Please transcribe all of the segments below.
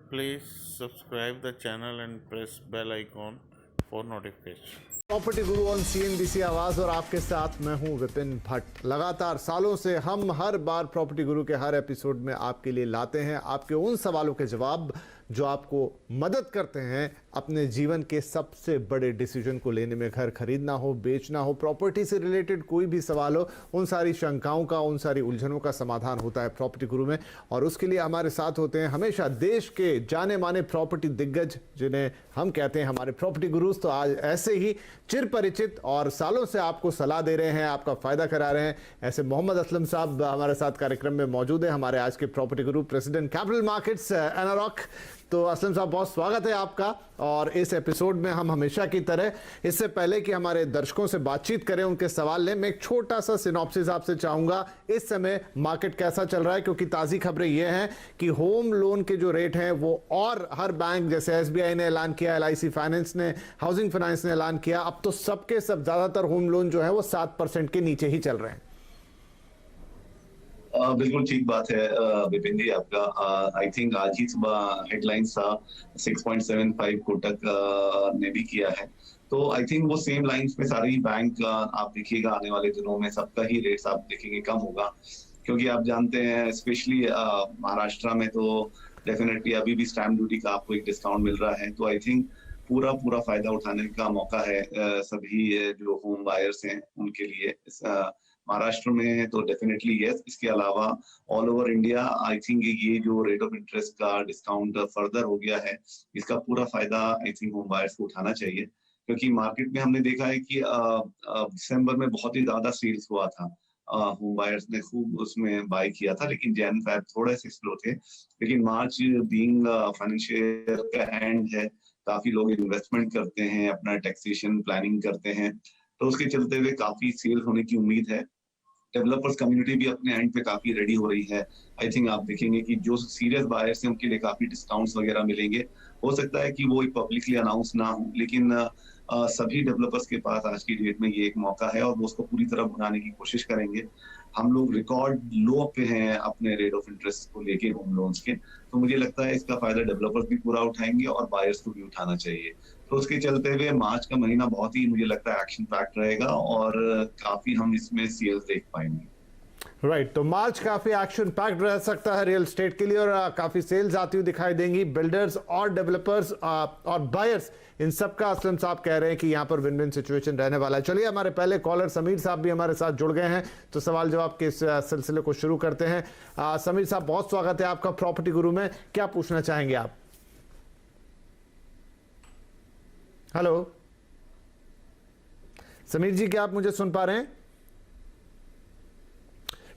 Please subscribe the channel and press bell icon for notification. Property Guru on CNBC आवाज और आपके साथ मैं हूं विपिन भट्ट। लगातार सालों से हम हर बार प्रॉपर्टी गुरु के हर एपिसोड में आपके लिए लाते हैं आपके उन सवालों के जवाब जो आपको मदद करते हैं अपने जीवन के सबसे बड़े डिसीजन को लेने में। घर खरीदना हो, बेचना हो, प्रॉपर्टी से रिलेटेड कोई भी सवाल हो, उन सारी शंकाओं का, उन सारी उलझनों का समाधान होता है प्रॉपर्टी गुरु में। और उसके लिए हमारे साथ होते हैं हमेशा देश के जाने माने प्रॉपर्टी दिग्गज जिन्हें हम कहते हैं हमारे प्रॉपर्टी गुरुज। तो आज ऐसे ही चिर परिचित और सालों से आपको सलाह दे रहे हैं, आपका फायदा करा रहे हैं, ऐसे मोहम्मद असलम साहब हमारे साथ कार्यक्रम में मौजूद है। हमारे आज के प्रॉपर्टी गुरु, प्रेसिडेंट कैपिटल मार्केट्स एनारॉक। तो असलम साहब बहुत स्वागत है आपका। और इस एपिसोड में हम हमेशा की तरह, इससे पहले कि हमारे दर्शकों से बातचीत करें, उनके सवाल लें, मैं एक छोटा सा सिनॉप्सिस आपसे चाहूंगा इस समय मार्केट कैसा चल रहा है, क्योंकि ताज़ी खबरें ये हैं कि होम लोन के जो रेट हैं वो, और हर बैंक जैसे SBI ने ऐलान किया, LIC फाइनेंस ने, हाउसिंग फाइनेंस ने ऐलान किया, अब तो सबके सब ज़्यादातर होम लोन जो है वो 7% के नीचे ही चल रहे हैं। बिल्कुल ठीक बात है विपिन जी आपका। आई थिंक आज ही सुबह हेडलाइंस था 6.75 कोटक ने भी किया है। तो आई थिंक वो सेम लाइंस में सारी बैंक आप देखिएगा आने वाले दिनों में सबका ही रेट्स आप देखेंगे कम होगा, क्योंकि आप जानते हैं स्पेशली महाराष्ट्र में तो डेफिनेटली अभी भी स्टैम्प ड्यूटी का आपको एक डिस्काउंट मिल रहा है। तो आई थिंक पूरा फायदा उठाने का मौका है सभी जो होम बायर्स हैं उनके लिए। महाराष्ट्र में तो डेफिनेटली यस। इसके अलावा all over India I think ये जो रेट ऑफ इंटरेस्ट का डिस्काउंट फर्दर हो गया है, इसका पूरा फायदा आई थिंक होम बायर्स को उठाना चाहिए। क्योंकि मार्केट में हमने देखा है कि दिसंबर में बहुत ही ज्यादा सेल्स हुआ था, होम बायर्स ने खूब उसमें बाय किया था, लेकिन जैन फेब थोड़े से स्लो थे। लेकिन मार्च बीइंग फाइनेंशियल का एंड है, काफी लोग इन्वेस्टमेंट करते हैं, अपना टैक्सेशन प्लानिंग करते हैं, तो उसके चलते हुए काफी सेल होने की उम्मीद है। डेवलपर्स कम्युनिटी भी अपने एंड पे काफी रेडी हो रही है। आई थिंक आप देखेंगे कि जो सीरियस बायर्स हैं उनके लिए काफी डिस्काउंट्स वगैरह मिलेंगे। हो सकता है कि वो पब्लिकली अनाउंस ना हो, लेकिन सभी डेवलपर्स के पास आज की डेट में ये एक मौका है और वो उसको पूरी तरह भुनाने की कोशिश करेंगे। हम लोग रिकॉर्ड लो पे हैं अपने रेट ऑफ इंटरेस्ट को लेके होम लोन्स के, तो मुझे लगता है इसका फायदा डेवलपर्स भी पूरा उठाएंगे और बायर्स को भी उठाना चाहिए। तो उसके चलते हुए मार्च का महीना बहुत ही मुझे लगता है एक्शन पैक्ड रहेगा और काफी हम इसमें सेल्स देख पाएंगे। राइट, तो मार्च काफी एक्शन पैक्ड रह सकता है रियल एस्टेट के लिए और काफी सेल्स आती हुई दिखाई देंगी। बिल्डर्स और डेवलपर्स और बायर्स, इन सब का असलम साहब कह रहे हैं कि यहां पर विन विन सिचुएशन रहने वाला है। चलिए, हमारे पहले कॉलर समीर साहब भी हमारे साथ जुड़ गए हैं, तो सवाल जवाब के इस सिलसिले को शुरू करते हैं। समीर साहब बहुत स्वागत है आपका प्रॉपर्टी गुरु में। क्या पूछना चाहेंगे आप? हेलो समीर जी, क्या आप मुझे सुन पा रहे हैं?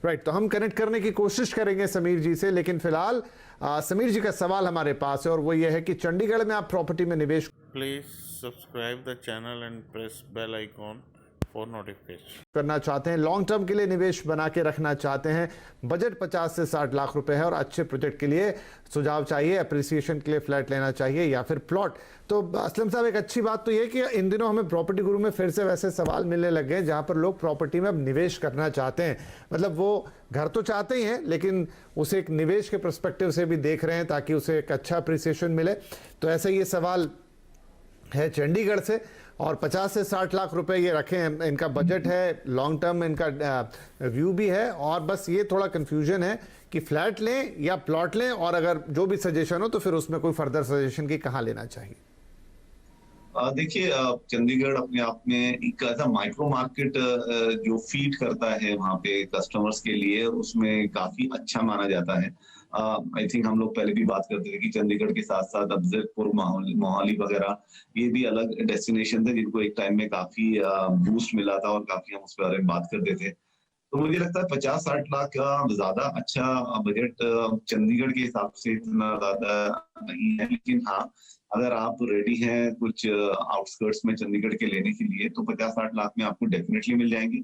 राइट, तो हम कनेक्ट करने की कोशिश करेंगे समीर जी से, लेकिन फिलहाल समीर जी का सवाल हमारे पास है और वो ये है कि चंडीगढ़ में आप प्रॉपर्टी में निवेश Please subscribe the channel and press bell icon for notification. करना चाहते हैं, लॉन्ग टर्म के लिए निवेश बना के रखना चाहते हैं, बजट 50 से 60 लाख रुपए है और अच्छे प्रोजेक्ट के लिए सुझाव चाहिए, अप्रिसिएशन के लिए फ्लैट लेना चाहिए या फिर प्लॉट। तो असलम साहब, एक अच्छी बात तो ये कि इन दिनों हमें प्रॉपर्टी गुरु में फिर से वैसे सवाल मिलने लगे हैं जहां पर लोग प्रॉपर्टी में अब निवेश करना चाहते हैं। मतलब वो घर तो चाहते ही हैं, लेकिन उसे एक निवेश के पर्सपेक्टिव से भी देख रहे हैं ताकि उसे एक अच्छा अप्रिसिएशन मिले। तो ऐसे ये सवाल है चंडीगढ़ से, और 50 से 60 लाख रुपए ये रखे हैं, इनका बजट है, लॉन्ग टर्म इनका व्यू भी है, और बस ये थोड़ा कंफ्यूजन है कि फ्लैट लें या प्लॉट लें, और अगर जो भी सजेशन हो तो फिर उसमें कोई फर्दर सजेशन की कहाँ लेना चाहिए। देखिए, चंडीगढ़ अपने आप में एक ऐसा माइक्रो मार्केट जो फीड करता है वहाँ पे कस्टमर्स के लिए, उसमें काफी अच्छा माना जाता है। आई थिंक हम लोग पहले भी बात करते थे कि चंडीगढ़ के साथ साथ अब जगतपुर, मोहाली वगैरह ये भी अलग डेस्टिनेशन थे जिनको एक टाइम में काफी बूस्ट मिला था और काफी हम उस पर बात करते थे। तो मुझे लगता है 50-60 लाख का ज्यादा अच्छा बजट चंडीगढ़ के हिसाब से इतना ज्यादा नहीं है, लेकिन हाँ, अगर आप रेडी हैं कुछ आउटस्कर्ट्स में चंडीगढ़ के लेने के लिए तो 50-60 लाख में आपको डेफिनेटली मिल जाएंगे।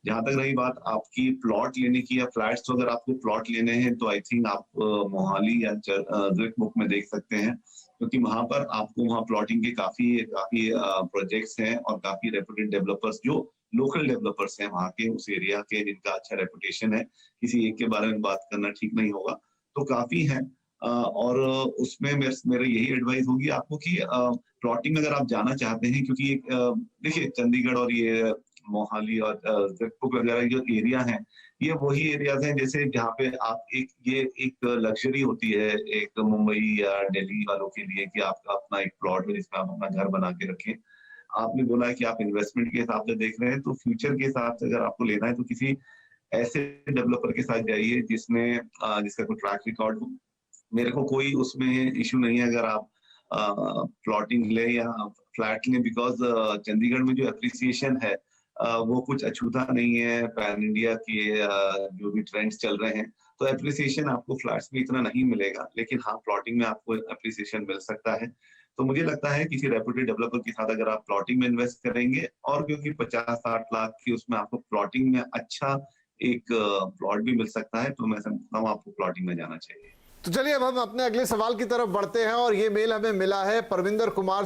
जहां तक रही बात आपकी प्लॉट लेने की या फ्लैट्स, तो अगर आपको प्लॉट लेने हैं तो आई थिंक आप मोहाली या बुक में देख सकते हैं, क्योंकि वहां पर आपको वहाँ प्लॉटिंग के काफी प्रोजेक्ट्स हैं और काफी रेपुटेड डेवलपर्स जो लोकल डेवलपर्स हैं वहाँ के उस एरिया के, जिनका अच्छा रेपुटेशन है, किसी एक के बारे में बात करना ठीक नहीं होगा, तो काफी है। और उसमें मेरा यही एडवाइस होगी आपको कि प्लॉटिंग अगर आप जाना चाहते हैं, क्योंकि देखिए चंडीगढ़ और ये मोहाली और जगपुर वगैरह जो एरिया हैं, ये वही एरियाज हैं जैसे जहाँ पे आप एक लग्जरी होती है एक मुंबई या दिल्ली वालों के लिए कि आपका अपना एक प्लॉट है जिसमें आप अपना घर बना के रखें। आपने बोला है कि आप इन्वेस्टमेंट के हिसाब से देख रहे हैं, तो फ्यूचर के हिसाब से अगर आपको लेना है तो किसी ऐसे डेवलपर के साथ जाइए जिसका कोई ट्रैक रिकॉर्ड हो। मेरे को कोई उसमें इशू नहीं है अगर आप प्लॉटिंग ले या फ्लैट लें, बिकॉज चंडीगढ़ में जो एप्रिसिएशन है वो कुछ अछूता नहीं है पैन इंडिया के जो भी ट्रेंड्स चल रहे हैं। तो एप्रिसिएशन आपको फ्लैट्स में इतना नहीं मिलेगा, लेकिन हाँ प्लॉटिंग में आपको एप्रिसिएशन मिल सकता है। तो मुझे लगता है किसी रेप्यूटेड डेवलपर के साथ अगर आप प्लॉटिंग में इन्वेस्ट करेंगे, और क्योंकि 50-60 लाख की उसमें आपको प्लॉटिंग में अच्छा एक प्लॉट भी मिल सकता है, तो मैं समझता हूँ आपको प्लॉटिंग में जाना चाहिए। तो चलिए अब हम अपने अगले सवाल की तरफ बढ़ते हैं, और ये मेल हमें मिला है परविंदर कुमार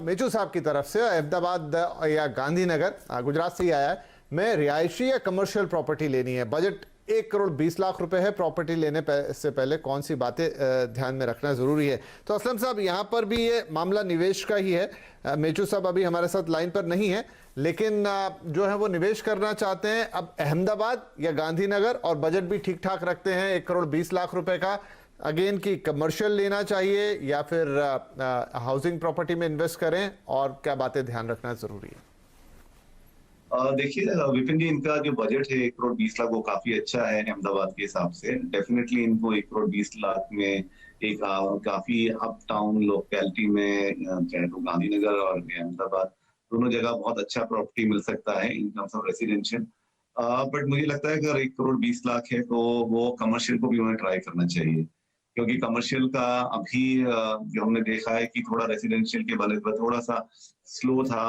मेचू साहब की तरफ से, अहमदाबाद या गांधीनगर गुजरात से ही आया है। मैं रिहायशी या कमर्शियल प्रॉपर्टी लेनी है, बजट 1,20,00,000 रुपए है, प्रॉपर्टी लेने से पहले कौन सी बातें ध्यान में रखना जरूरी है? तो असलम साहब यहाँ पर भी ये मामला निवेश का ही है। मेचू साहब अभी हमारे साथ लाइन पर नहीं है, लेकिन जो है वो निवेश करना चाहते हैं। अब अहमदाबाद या गांधीनगर, और बजट भी ठीक ठाक रखते हैं 1,20,00,000 रुपए का। अगेन की कमर्शियल लेना चाहिए या फिर हाउसिंग प्रॉपर्टी में इन्वेस्ट करें, और क्या बातें ध्यान रखना जरूरी है? देखिए विपिन जी, इनका जो बजट है 1,20,00,000 वो काफी अच्छा है अहमदाबाद के हिसाब से। डेफिनेटली इनको 1,20,00,000 में एक काफी अप टाउन लोकेलिटी में चाहे तो गांधीनगर और अहमदाबाद दोनों जगह बहुत अच्छा प्रॉपर्टी मिल सकता है in terms of residential. But मुझे लगता है अगर 1,20,00,000 है तो वो कमर्शियल को भी उन्हें ट्राई करना चाहिए, क्योंकि कमर्शियल का अभी जो हमने देखा है कि थोड़ा रेसिडेंशियल के बनस्बत थोड़ा सा स्लो था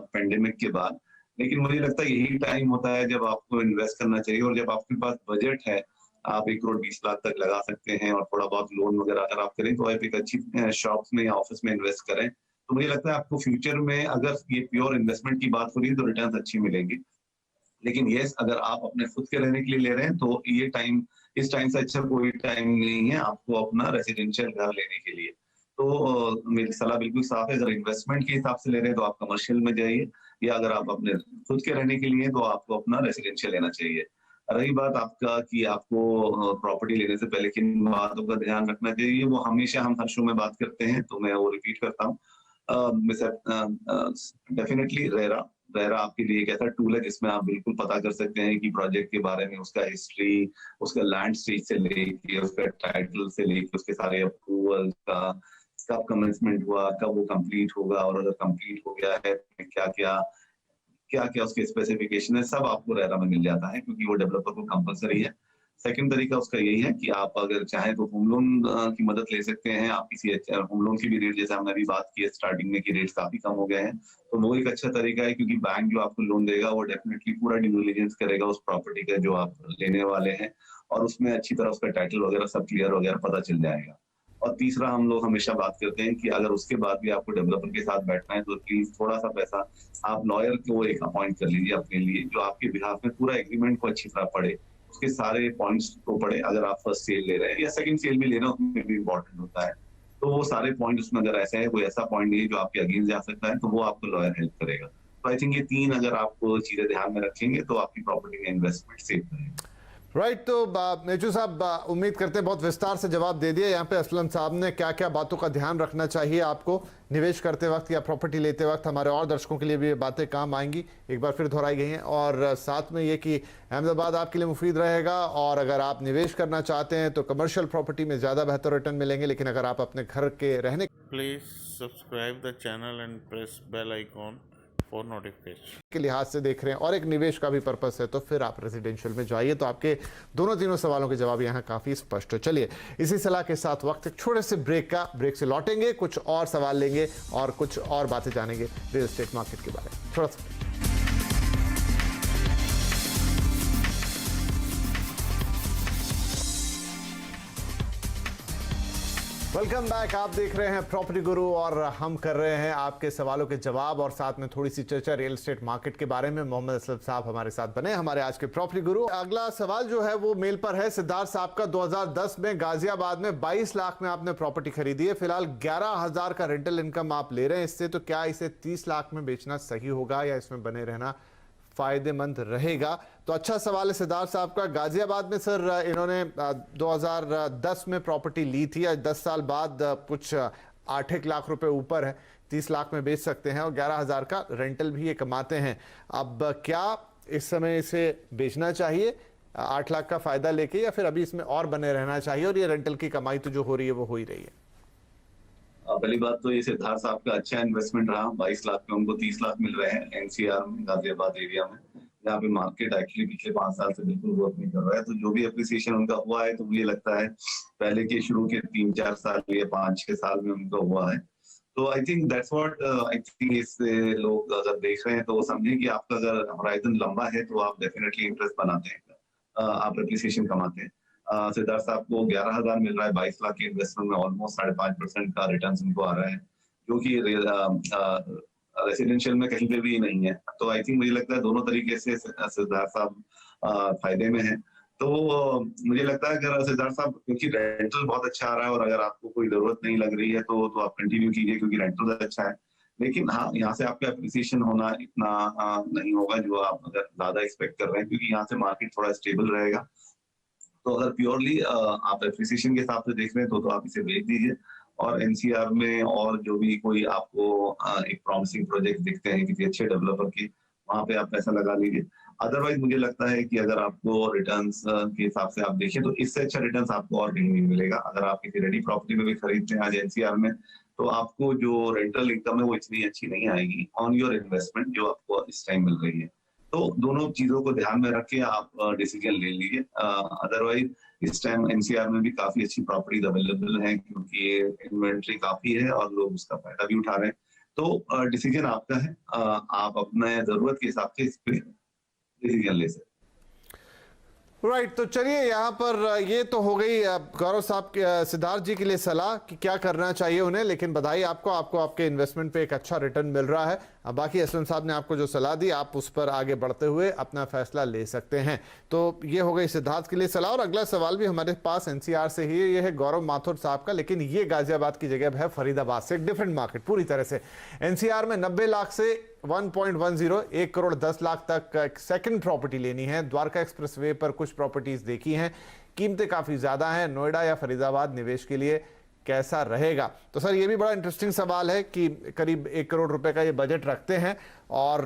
पेंडेमिक के बाद। लेकिन मुझे लगता है यही टाइम होता है जब आपको इन्वेस्ट करना चाहिए, और जब आपके पास बजट है आप 1,20,00,000 तक लगा सकते हैं, और थोड़ा बहुत लोन वगैरह अगर आप करें तो आप एक अच्छी शॉप्स में या ऑफिस में इन्वेस्ट करें, तो मुझे लगता है आपको फ्यूचर में अगर ये प्योर इन्वेस्टमेंट की बात हो रही है तो रिटर्न अच्छी मिलेंगी। लेकिन यस, अगर आप अपने खुद के रहने के लिए ले रहे हैं तो इस टाइम से अच्छा कोई टाइम नहीं है आपको अपना रेसिडेंशियल घर लेने के लिए। तो मेरी सलाह बिल्कुल साफ है, अगर इन्वेस्टमेंट के हिसाब से ले रहे हैं तो आप कमर्शियल में जाइए, या अगर आप अपने खुद के रहने के लिए तो आपको अपना रेसिडेंशियल लेना चाहिए। रही बात आपका कि आपको प्रॉपर्टी लेने से पहले किन बातों का ध्यान रखना चाहिए, वो हमेशा हम हर शो में बात करते हैं, तो मैं वो रिपीट करता हूँ। डेफिनेटली रेरा आपके लिए एक ऐसा टूल है जिसमें आप बिल्कुल पता कर सकते हैं कि प्रोजेक्ट के बारे में, उसका हिस्ट्री, उसका लैंड स्टेज से लेके, उसका टाइटल से लेके, उसके सारे अप्रूवल का, कब कमेंसमेंट हुआ, कब वो कंप्लीट होगा, और अगर कंप्लीट हो गया है क्या क्या उसके स्पेसिफिकेशन है, सब आपको रेरा में मिल जाता है, क्योंकि वो डेवलपर को कंपलसरी है। सेकंड तरीका उसका यही है कि आप अगर चाहें तो होम लोन की मदद ले सकते हैं। आप किसी होम लोन की भी रेट, जैसे हमने अभी बात की है स्टार्टिंग में, की रेट काफी कम हो गए हैं, तो वो एक अच्छा तरीका है, क्योंकि बैंक जो आपको लोन देगा वो डेफिनेटली पूरा ड्यू डिलिजेंस करेगा उस प्रॉपर्टी का जो आप लेने वाले हैं, और उसमें अच्छी तरह उसका टाइटल वगैरह सब क्लियर वगैरह पता चल जाएगा। और तीसरा हम लोग हमेशा बात करते हैं कि अगर उसके बाद भी आपको डेवलपर के साथ बैठना है तो प्लीज थोड़ा सा पैसा आप लॉयर को एक अपॉइंट कर लीजिए अपने लिए, जो आपके बिहाफ में पूरा एग्रीमेंट को अच्छी तरह पढ़े, उसके सारे पॉइंट्स को पढ़े। अगर आप फर्स्ट सेल ले रहे हैं या सेकंड सेल भी ले रहे हैं, उसमें भी इम्पोर्टेंट होता है, तो वो सारे पॉइंट उसमें अगर ऐसा है, कोई ऐसा पॉइंट नहीं है जो आपके अगेंस्ट जा सकता है, तो वो आपको लॉयर हेल्प करेगा। तो आई थिंक ये 3 अगर आप चीजें ध्यान में रखेंगे तो आपकी प्रॉपर्टी का इन्वेस्टमेंट सेफ रहेगा। राइट। तो मेचू साहब, उम्मीद करते हैं बहुत विस्तार से जवाब दे दिया यहाँ पे असलम साहब ने, क्या क्या बातों का ध्यान रखना चाहिए आपको निवेश करते वक्त या प्रॉपर्टी लेते वक्त। हमारे और दर्शकों के लिए भी ये बातें काम आएंगी, एक बार फिर दोहराई गई हैं, और साथ में ये कि अहमदाबाद आपके लिए मुफीद रहेगा, और अगर आप निवेश करना चाहते हैं तो कमर्शियल प्रॉपर्टी में ज़्यादा बेहतर रिटर्न मिलेंगे, लेकिन अगर आप अपने घर के रहने Please subscribe the channel and press bell icon for notification. के लिहाज से देख रहे हैं और एक निवेश का भी पर्पस है, तो फिर आप रेजिडेंशियल में जाइए, तो आपके तीनों सवालों के जवाब यहाँ काफ़ी स्पष्ट है। चलिए इसी सलाह के साथ वक्त एक छोटे से ब्रेक से लौटेंगे, कुछ और सवाल लेंगे और कुछ और बातें जानेंगे रियल एस्टेट मार्केट के बारे में। थोड़ा सा वेलकम बैक। आप देख रहे हैं प्रॉपर्टी गुरु और हम कर रहे हैं आपके सवालों के जवाब और साथ में थोड़ी सी चर्चा रियल एस्टेट मार्केट के बारे में। मोहम्मद असलम साहब हमारे साथ बने, हमारे आज के प्रॉपर्टी गुरु। अगला सवाल जो है वो मेल पर है सिद्धार्थ साहब का। 2010 में गाजियाबाद में 22 लाख में आपने प्रॉपर्टी खरीदी है, फिलहाल 11,000 का रेंटल इनकम आप ले रहे हैं इससे, तो क्या इसे 30 लाख में बेचना सही होगा या इसमें बने रहना फायदेमंद रहेगा? तो अच्छा सवाल है सिद्धार्थ साहब का। गाजियाबाद में सर इन्होंने 2010 में प्रॉपर्टी ली थी, आज 10 साल बाद कुछ 8 लाख रुपए ऊपर है, 30 लाख में बेच सकते हैं और 11,000 का रेंटल भी ये कमाते हैं। अब क्या इस समय इसे बेचना चाहिए 8 लाख का फायदा लेके, या फिर अभी इसमें और बने रहना चाहिए और ये रेंटल की कमाई तो जो हो रही है वो हो ही रही है? पहली बात तो ये सिद्धार्थ साहब का अच्छा इन्वेस्टमेंट रहा। 22 लाख में उनको 30 लाख मिल रहे हैं एनसीआर में, गाजियाबाद एरिया में, जहाँ पे मार्केट एक्चुअली पिछले 5 साल से बिल्कुल ग्रोथ नहीं कर रहा है। तो जो भी अप्रिसिएशन उनका हुआ है तो मुझे लगता है पहले के शुरू के 3-4 साल या 5-6 साल में उनका हुआ है। तो I think that's what I think इससे लोग अगर देख रहे हैं तो वो समझें कि आपका अगर होराइजन लंबा है तो आप डेफिनेटली इंटरेस्ट बनाते हैं, आप अप्रिसिएशन कमाते हैं। सिद्धार्थ साहब को 11,000 मिल रहा है, 22 लाख के इन्वेस्टमेंट में ऑलमोस्ट 5.5% का रिटर्न उनको आ रहा है, जो कि रेसिडेंशियल में कहीं पे भी नहीं है। तो आई थिंक मुझे लगता है दोनों तरीके से सिद्धार्थ साहब फायदे में है। तो मुझे लगता है अगर सिद्धार्थ साहब, क्योंकि रेंटल बहुत अच्छा आ रहा है और अगर आपको कोई जरूरत नहीं लग रही है तो आप कंटिन्यू कीजिए क्योंकि रेंटल अच्छा है। लेकिन हाँ, यहाँ से आपका अप्रिसिएशन होना इतना नहीं होगा जो आप अगर ज्यादा एक्सपेक्ट कर रहे हैं, क्योंकि यहाँ से मार्केट थोड़ा स्टेबल रहेगा। तो अगर प्योरली आप एप्रिसिएशन के हिसाब से देख रहे हैं तो आप इसे बेच दीजिए और एनसीआर में और जो भी कोई आपको एक प्रॉमिसिंग प्रोजेक्ट दिखते हैं किसी अच्छे डेवलपर के, वहां पे आप पैसा लगा लीजिए। अदरवाइज मुझे लगता है कि अगर आपको रिटर्न्स के हिसाब से आप देखें तो इससे अच्छा रिटर्न्स आपको और कहीं नहीं मिलेगा। अगर आप किसी रेडी प्रॉपर्टी में भी खरीदते हैं आज एनसीआर में, तो आपको जो रेंटल इनकम है वो इतनी अच्छी नहीं आएगी ऑन योर इन्वेस्टमेंट जो आपको इस टाइम मिल रही है। तो दोनों चीजों को ध्यान में रख के आप डिसीजन ले लीजिए। अदरवाइज इस टाइम एनसीआर में भी काफी अच्छी प्रॉपर्टीज अवेलेबल हैं क्योंकि इन्वेंट्री काफी है और लोग उसका फायदा भी उठा रहे हैं। तो डिसीजन आपका है, आप अपने जरूरत के हिसाब से इस पे डिसीजन ले सकते हैं। राइट, तो चलिए यहाँ पर ये तो हो गई गौरव साहब सिद्धार्थ जी के लिए सलाह कि क्या करना चाहिए उन्हें, लेकिन बधाई आपको आपके इन्वेस्टमेंट पे एक अच्छा रिटर्न मिल रहा है। अब बाकी असलम साहब ने आपको जो सलाह दी आप उस पर आगे बढ़ते हुए अपना फैसला ले सकते हैं। तो ये हो गई सिद्धार्थ के लिए सलाह। और अगला सवाल भी हमारे पास एनसीआर से ही है, ये है गौरव माथुर साहब का, लेकिन ये गाजियाबाद की जगह है फरीदाबाद से, एक डिफरेंट मार्केट पूरी तरह से। एनसीआर में 90 लाख से 1.10 1 करोड़ 10 लाख तक एक सेकंड प्रॉपर्टी लेनी है। द्वारका एक्सप्रेसवे पर कुछ प्रॉपर्टीज देखी हैं, कीमतें काफी ज्यादा हैं। नोएडा या फरीदाबाद निवेश के लिए कैसा रहेगा? तो सर ये भी बड़ा इंटरेस्टिंग सवाल है कि करीब 1 करोड़ रुपए का ये बजट रखते हैं और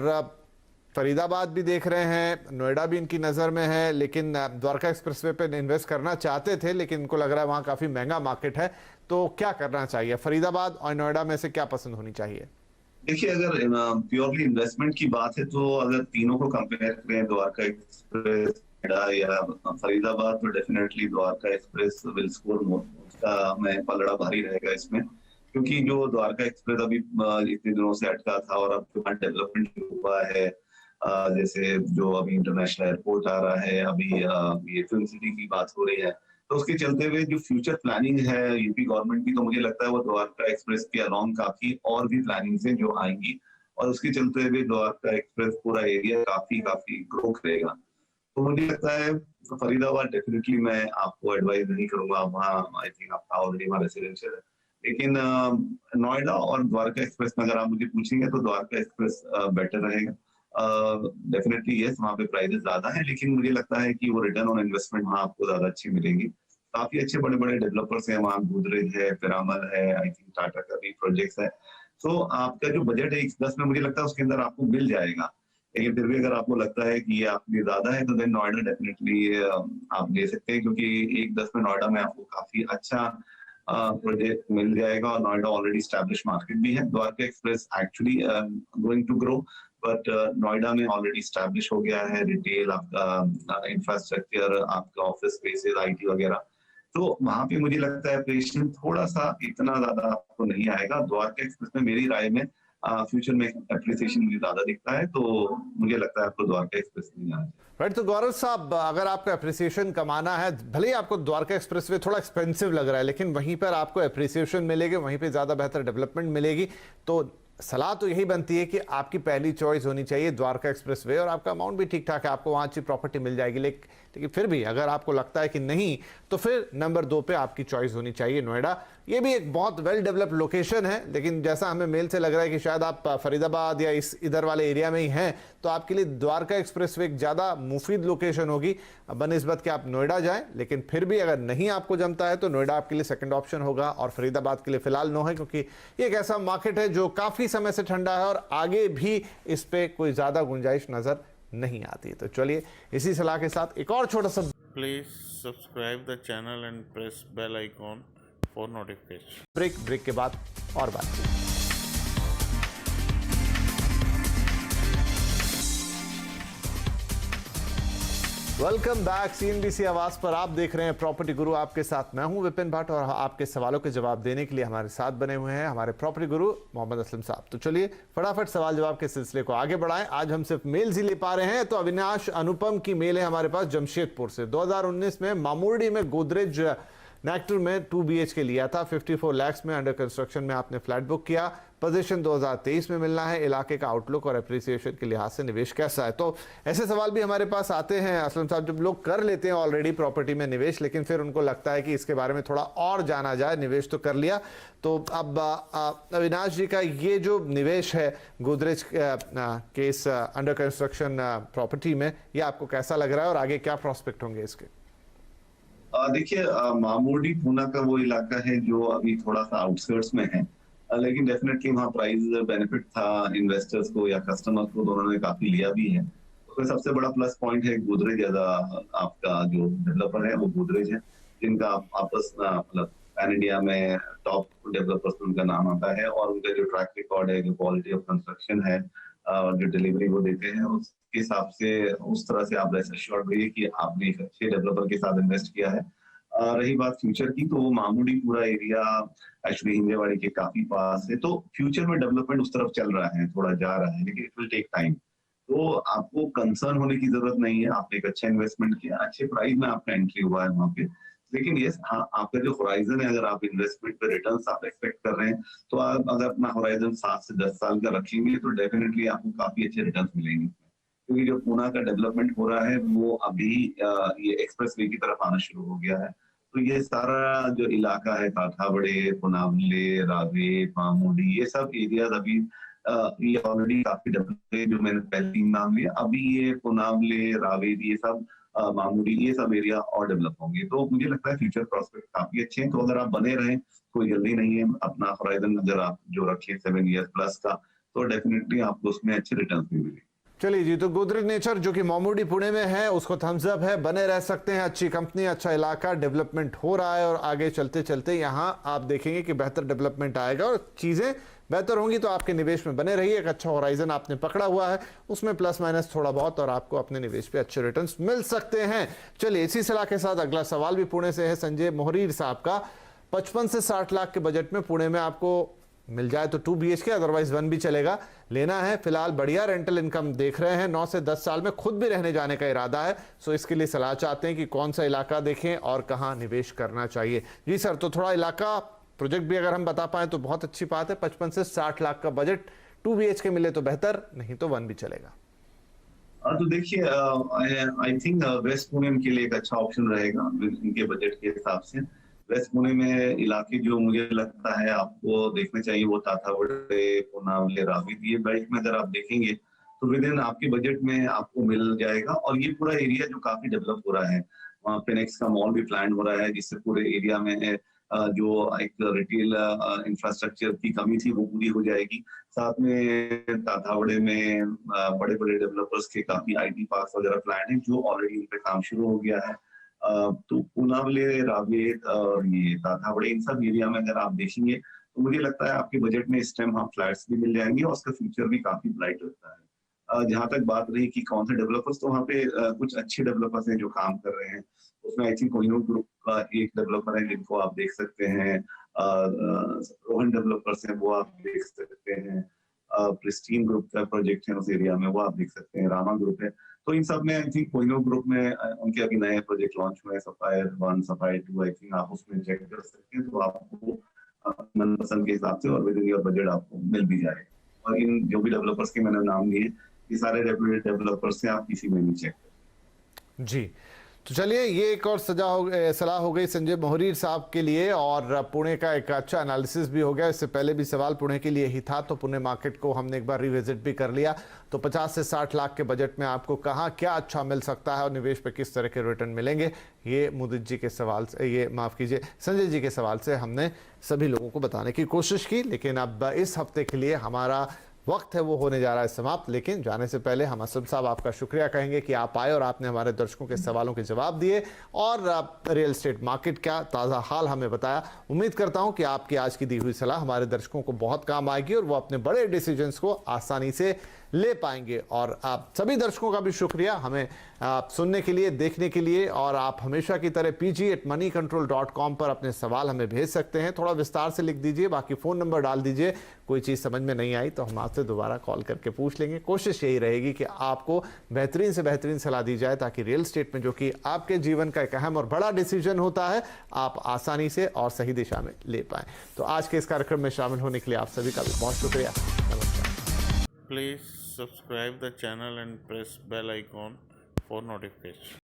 फरीदाबाद भी देख रहे हैं, नोएडा भी इनकी नज़र में है, लेकिन द्वारका एक्सप्रेसवे पे इन्वेस्ट करना चाहते थे लेकिन इनको लग रहा है वहाँ काफ़ी महंगा मार्केट है। तो क्या करना चाहिए? फरीदाबाद और नोएडा में से क्या पसंद होनी चाहिए? देखिए, अगर प्योरली इन्वेस्टमेंट की बात है तो अगर तीनों को कंपेयर करें, द्वारका एक्सप्रेस या फरीदाबाद, तो definitely Dwarka express will score more. उसका मैं पलड़ा भारी रहेगा इसमें, क्योंकि जो द्वारका एक्सप्रेस अभी इतने दिनों से अटका था और अब जो डेवलपमेंट हुआ है, जैसे जो अभी इंटरनेशनल एयरपोर्ट आ रहा है, अभी ये फिल्म सिटी की बात हो रही है, तो उसके चलते हुए जो फ्यूचर प्लानिंग है यूपी गवर्नमेंट की, तो मुझे लगता है वो द्वारका एक्सप्रेस के अलोंग काफी और भी प्लानिंग है जो आएंगी और उसके चलते हुए द्वारका एक्सप्रेस पूरा एरिया काफी ग्रो करेगा। तो मुझे लगता है फरीदाबाद डेफिनेटली मैं आपको एडवाइस नहीं करूंगा, वहाँ आई थिंक आपका ऑलरेडी वहाँ रेसिडेंशियल है। लेकिन नोएडा और द्वारका एक्सप्रेस में अगर आप मुझे पूछेंगे तो द्वारका एक्सप्रेस बेटर रहेगा। डेफिनेटली यस, वहाँ पे प्राइसेस ज्यादा है, लेकिन मुझे लगता है कि वो रिटर्न ऑन इन्वेस्टमेंट वहाँ आपको ज्यादा अच्छी मिलेगी। काफी अच्छे बड़े बड़े डेवलपर्स हैं वहाँ, गोदरेज है, पिरामल है, आई थिंक टाटा का भी प्रोजेक्ट्स है। तो आपका जो बजट है 110 में, मुझे लगता है उसके अंदर आपको मिल जाएगा। लेकिन फिर भी अगर आपको लगता है कि ये आपके लिए ज्यादा है तो देन नोएडा डेफिनेटली आप ले सकते हैं, क्योंकि 110 में नोएडा में आपको काफी अच्छा प्रोजेक्ट मिल जाएगा और नोएडा ऑलरेडी स्टैब्लिश मार्केट भी है। Dwarka express actually going to grow, but Noida में ऑलरेडी स्टैब्लिश हो गया है रिटेल, आपका इंफ्रास्ट्रक्चर, आपका ऑफिस स्पेसेस, आईटी वगैरह। तो वहां पे मुझे लगता है ऑपरेशन थोड़ा सा इतना ज्यादा आपको नहीं आएगा। द्वारका एक्सप्रेस में मेरी राय में फ्यूचर में एप्रिसिएशन मुझे ज्यादा दिखता है, तो मुझे लगता है आपको द्वारका एक्सप्रेस नहीं आना चाहिए। राइट। तो गौरव साहब, अगर आपका अप्रिसिएशन कमाना है, भले ही आपको द्वारका एक्सप्रेसवे थोड़ा एक्सपेंसिव लग रहा है, लेकिन वहीं पर आपको अप्रिसिएशन मिलेगी, वहीं पे ज़्यादा बेहतर डेवलपमेंट मिलेगी, तो सलाह तो यही बनती है कि आपकी पहली चॉइस होनी चाहिए द्वारका एक्सप्रेसवे, और आपका अमाउंट भी ठीक ठाक है, आपको वहाँ अच्छी प्रॉपर्टी मिल जाएगी। लेकिन फिर भी अगर आपको लगता है कि नहीं, तो फिर नंबर 2 पे आपकी चॉइस होनी चाहिए नोएडा। ये भी एक बहुत वेल डेवलप्ड लोकेशन है, लेकिन जैसा हमें मेल से लग रहा है कि शायद आप फरीदाबाद या इधर वाले एरिया में ही हैं, तो आपके लिए द्वारका एक्सप्रेसवे एक ज़्यादा मुफीद लोकेशन होगी बनिस्बत कि आप नोएडा जाएं। लेकिन फिर भी अगर नहीं आपको जमता है तो नोएडा आपके लिए सेकंड ऑप्शन होगा, और फरीदाबाद के लिए फिलहाल नो है, क्योंकि ये एक ऐसा मार्केट है जो काफ़ी समय से ठंडा है और आगे भी इस पर कोई ज़्यादा गुंजाइश नज़र नहीं आती। तो चलिए इसी सलाह के साथ एक और छोटा सा Please subscribe the channel and press bell icon for notification. Break के बाद और बात। Welcome back. सीएनबीसी आवाज पर आप देख रहे हैं प्रॉपर्टी गुरु, आपके साथ मैं हूं विपिन भट्ट, और आपके सवालों के जवाब देने के लिए हमारे साथ बने हुए हैं हमारे प्रॉपर्टी गुरु मोहम्मद असलम साहब। तो चलिए फटाफट सवाल जवाब के सिलसिले को आगे बढ़ाएं। आज हम सिर्फ मेल्स ही ले पा रहे हैं, तो अविनाश अनुपम की मेल है हमारे पास जमशेदपुर से। 2019 में मामूडी में गोदरेज नेक्टर में 2 BHK लिया था, 54 लाख में अंडर कंस्ट्रक्शन में आपने फ्लैट बुक किया, पोजीशन 2023 में मिलना है, इलाके का आउटलुक और अप्रिसिएशन के लिहाज से निवेश कैसा है। तो ऐसे सवाल भी हमारे पास आते हैं असलम साहब, जब लोग कर लेते हैं ऑलरेडी प्रॉपर्टी में निवेश, लेकिन फिर उनको लगता है कि इसके बारे में थोड़ा और जाना जाए, निवेश तो कर लिया। तो अब अविनाश जी का ये जो निवेश है गोदरेज के इस अंडर कंस्ट्रक्शन प्रॉपर्टी में, ये आपको कैसा लग रहा है और आगे क्या प्रोस्पेक्ट होंगे इसके? देखिए, मामूडी पूना का वो इलाका है जो अभी थोड़ा सा आउटस्कर्ट्स में है, लेकिन डेफिनेटली वहाँ प्राइस बेनिफिट था इन्वेस्टर्स को या कस्टमर्स को, दोनों ने काफी लिया भी है। तो सबसे बड़ा प्लस पॉइंट है गोदरेज, आपका जो डेवलपर है वो गोदरेज है, जिनका आपस मतलब पैन इंडिया में टॉप डेवलपर्स में उनका नाम आता है, और उनका जो ट्रैक रिकॉर्ड है, जो क्वालिटी ऑफ कंस्ट्रक्शन है, जो डिलीवरी वो देते हैं, उसके हिसाब से उस तरह से आप रेस्ट एश्योर्ड रहिए कि आपने एक अच्छे डेवलपर के साथ इन्वेस्ट किया है। रही बात फ्यूचर की, तो वो मामूडी पूरा एरिया एक्चुअली हिंजेवाड़ी के काफी पास है, तो फ्यूचर में डेवलपमेंट उस तरफ चल रहा है, थोड़ा जा रहा है, लेकिन इट विल टेक टाइम। तो आपको कंसर्न होने की जरूरत नहीं है, आपने एक अच्छा इन्वेस्टमेंट किया, अच्छे प्राइस में आपका एंट्री हुआ है वहाँ पे। लेकिन ये हाँ, आपका जो होराइजन है, अगर आप इन्वेस्टमेंट पे रिटर्न्स आप एक्सपेक्ट कर रहे हैं, तो आप अगर अपना होराइजन 7 से 10 साल का रखेंगे तो डेफिनेटली आपको काफी अच्छे रिटर्न्स मिलेंगे। क्योंकि जो पुणे का डेवलपमेंट हो रहा है वो अभी ये एक्सप्रेसवे की तरफ आना शुरू हो गया है, तो ये सारा जो इलाका है, ताठावड़े, पुनावले, रावे, मामूडी, ये सब एरियाज अभी ये ऑलरेडी काफी डेवलप है। जो मैंने पहले 3 नाम लिए, अभी ये पुनावले, रावे, ये सब मामूडी, ये सब एरिया और डेवलप होंगे। तो मुझे लगता है फ्यूचर प्रोस्पेक्ट काफी अच्छे हैं। तो अगर आप बने रहें, कोई जल्दी नहीं है, अपना होराइजन अगर आप जो रखें 7 ईयर्स प्लस का, तो डेफिनेटली आपको उसमें अच्छे रिटर्न भी मिलेंगे। चलिए जी, तो गोदरेज नेचर जो कि मामूडी पुणे में है, उसको थम्स अप है, बने रह सकते हैं, अच्छी कंपनी, अच्छा इलाका, डेवलपमेंट हो रहा है, और आगे चलते चलते यहाँ आप देखेंगे कि बेहतर डेवलपमेंट आएगा और चीज़ें बेहतर होंगी, तो आपके निवेश में बने रहिए। एक अच्छा होराइजन आपने पकड़ा हुआ है, उसमें प्लस माइनस थोड़ा बहुत, और आपको अपने निवेश पे अच्छे रिटर्न्स मिल सकते हैं। चलिए इसी सलाह के साथ अगला सवाल भी पुणे से है संजय मोहरीर साहब का। 55 से 60 लाख के बजट में पुणे में आपको मिल जाए तो 2 BHK, अदरवाइज 1 भी चलेगा, लेना है। फिलहाल बढ़िया रेंटल इनकम देख रहे हैं, 9 से 10 साल में खुद भी रहने जाने का इरादा है। सो इसके लिए सलाह चाहते हैं कि कौन सा इलाका देखें और कहां निवेश करना चाहिए। जी सर, तो थोड़ा इलाका प्रोजेक्ट भी अगर हम बता पाए तो बहुत अच्छी बात है। 55 से 60 लाख का बजट, 2 BHK मिले तो बेहतर, नहीं तो 1 भी चलेगा। तो देखिए, आई थिंक वेस्ट पुणे के लिए एक अच्छा ऑप्शन रहेगा इनके बजट के हिसाब से। वेस्ट पुणे में इलाके जो मुझे लगता है आपको देखने चाहिए, वो ताठावड़े, पुनावले, रावी, ये बेल्ट में अगर आप देखेंगे तो विद इन आपके बजट में आपको मिल जाएगा। और ये पूरा एरिया जो काफी डेवलप हो रहा है, वहाँ फिनिक्स का मॉल भी प्लान हो रहा है, जिससे पूरे एरिया में जो एक रिटेल इंफ्रास्ट्रक्चर की कमी थी वो पूरी हो जाएगी। साथ में ताठावड़े में बड़े बड़े डेवलपर्स के काफी IT पार्क वगैरह प्लान है, जो ऑलरेडी उन पे काम शुरू हो गया है। तो पुनावले, रावेत और ये ताठावड़े, इन सब एरिया में अगर आप देखेंगे तो मुझे लगता है आपके बजट में इस टाइम फ्लैट्स भी मिल जाएंगे और उसका फ्यूचर भी काफी ब्राइट लगता है। जहां तक बात रही कि कौन से डेवलपर्स, तो वहाँ पे कुछ अच्छे डेवलपर्स हैं जो काम कर रहे हैं। उसमें आई थिंक कोहिनूर ग्रुप का एक डेवलपर है जिनको आप देख सकते हैं, रोहन डेवलपर्स हैं वो आप देख सकते हैं, प्रिस्टीन ग्रुप का प्रोजेक्ट है उस एरिया में, वो आप देख सकते हैं, रामा ग्रुप है। तो इन सब में आई थिंक कोहिनूर ग्रुप में उनके अभी नए प्रोजेक्ट लॉन्च हुए हैं, सफायर 1, सफायर 2, आई थिंक आप उसमें चेक कर सकते हैं, तो आपको मनपसंद के हिसाब से और विद इन योर बजट आपको मिल भी जाए। और इन जो भी डेवलपर्स के मैंने नाम लिए, ये सारे रेप्यूटेड डेवलपर्स हैं, आप किसी में भी चेक करें। जी, तो चलिए, ये एक और सलाह हो गई संजय मोहरीर साहब के लिए, और पुणे का एक अच्छा एनालिसिस भी हो गया। इससे पहले भी सवाल पुणे के लिए ही था, तो पुणे मार्केट को हमने एक बार रिविजिट भी कर लिया। तो 50 से 60 लाख के बजट में आपको कहाँ क्या अच्छा मिल सकता है और निवेश पे किस तरह के रिटर्न मिलेंगे, ये मुदित जी के सवाल से, ये माफ़ कीजिए संजय जी के सवाल से हमने सभी लोगों को बताने की कोशिश की। लेकिन अब इस हफ्ते के लिए हमारा वक्त है वो होने जा रहा है समाप्त। लेकिन जाने से पहले हम असद साहब आपका शुक्रिया कहेंगे कि आप आए और आपने हमारे दर्शकों के सवालों के जवाब दिए और रियल एस्टेट मार्केट का ताज़ा हाल हमें बताया। उम्मीद करता हूं कि आपकी आज की दी हुई सलाह हमारे दर्शकों को बहुत काम आएगी और वो अपने बड़े डिसीजंस को आसानी से ले पाएंगे। और आप सभी दर्शकों का भी शुक्रिया हमें सुनने के लिए, देखने के लिए। और आप हमेशा की तरह pg@moneycontrol.com पर अपने सवाल हमें भेज सकते हैं। थोड़ा विस्तार से लिख दीजिए, बाकी फ़ोन नंबर डाल दीजिए। कोई चीज़ समझ में नहीं आई तो हम आपसे दोबारा कॉल करके पूछ लेंगे। कोशिश यही रहेगी कि आपको बेहतरीन से बेहतरीन सलाह दी जाए, ताकि रियल एस्टेट में, जो कि आपके जीवन का एक अहम और बड़ा डिसीजन होता है, आप आसानी से और सही दिशा में ले पाएँ। तो आज के इस कार्यक्रम में शामिल होने के लिए आप सभी का भी बहुत शुक्रिया। नमस्कार। Please subscribe the channel and press bell icon for notification.